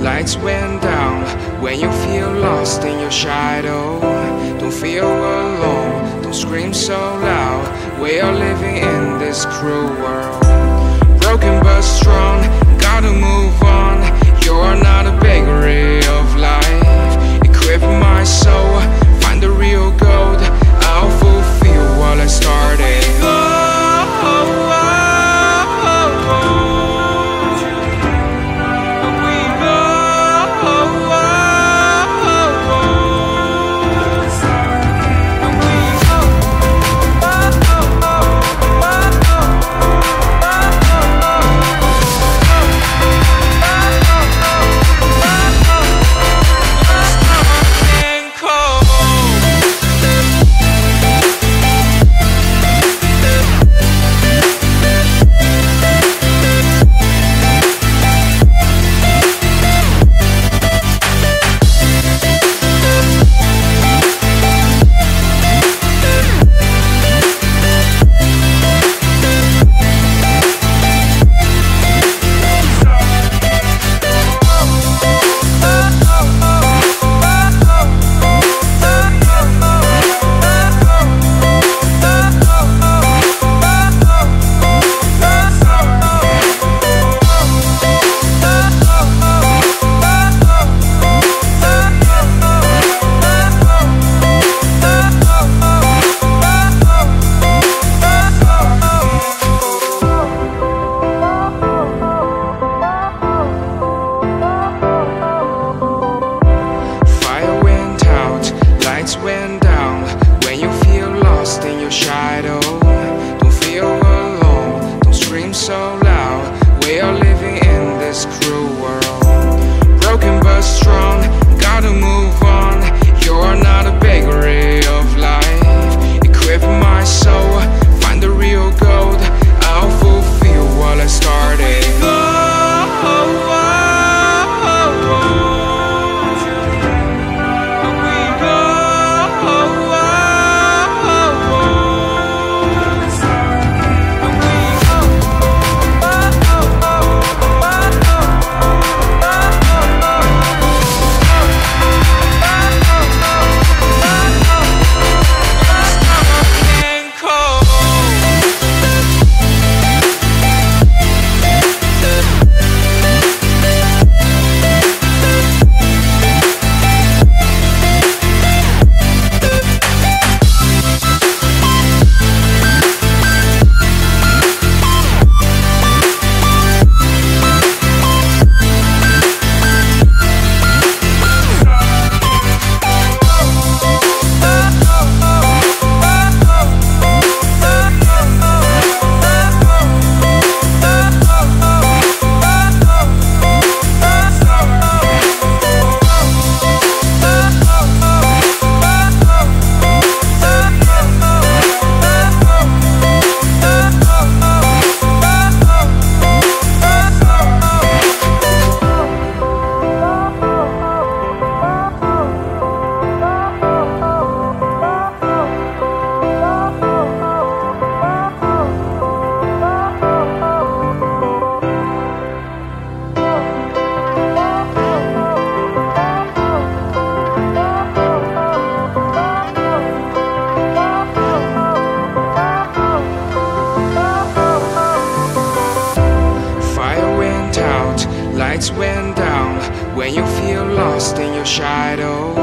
lights went down. When you feel lost in your shadow, don't feel alone, don't scream so loud. We are living in this cruel world, broken but strong, gotta move on. You're not a bakery of life. Equip my soul, find the real gold. I'll fulfill what I started. Went down. When you feel lost in your shadow, don't feel alone, don't scream so loud. We are living in this cruel world, broken but strong, gotta move on. You're not a bakery of life. Equip my soul, find the real gold. I'll fulfill what I started. Lights went down. When you feel lost in your shadow,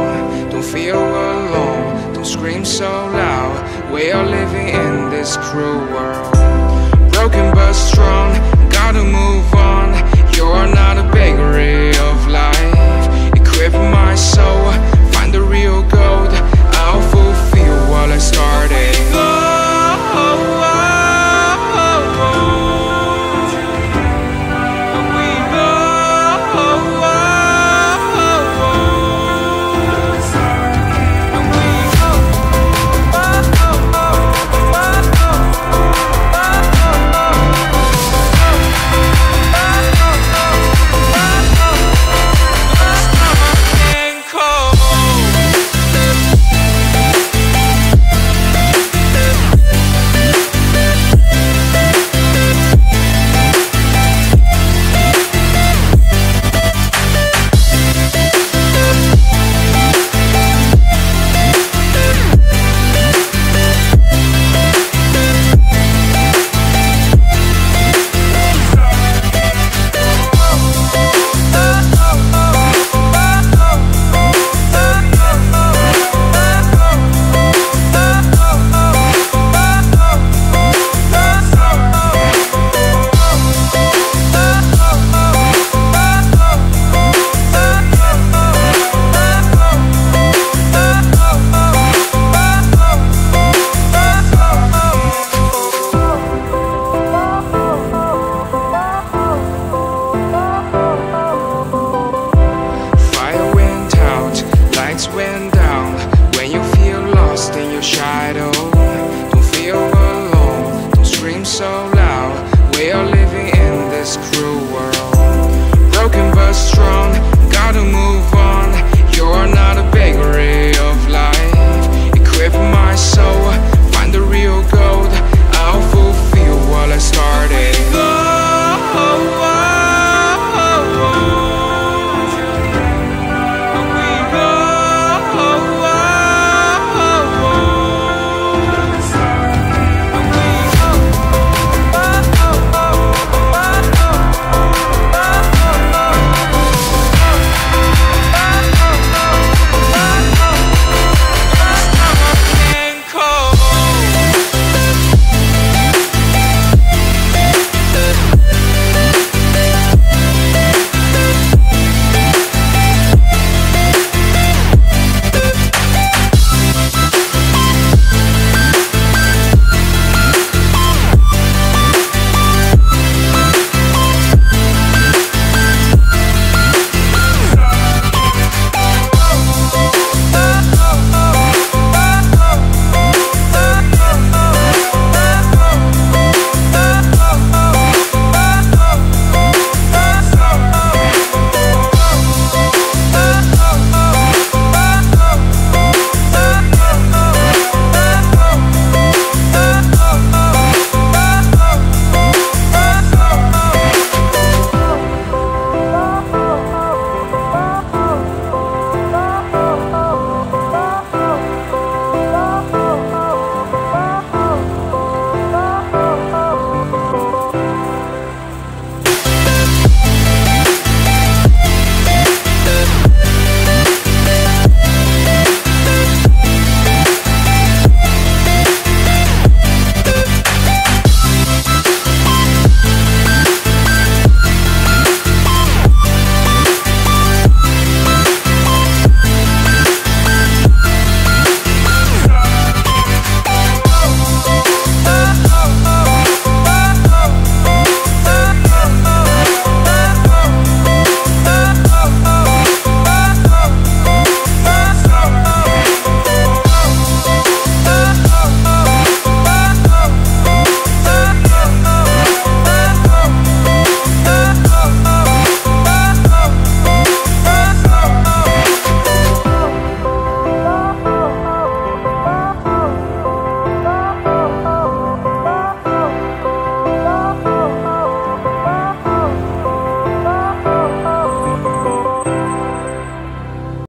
don't feel alone, don't scream so loud. We are living in this cruel world, broken but strong, gotta move on. You're not a bakery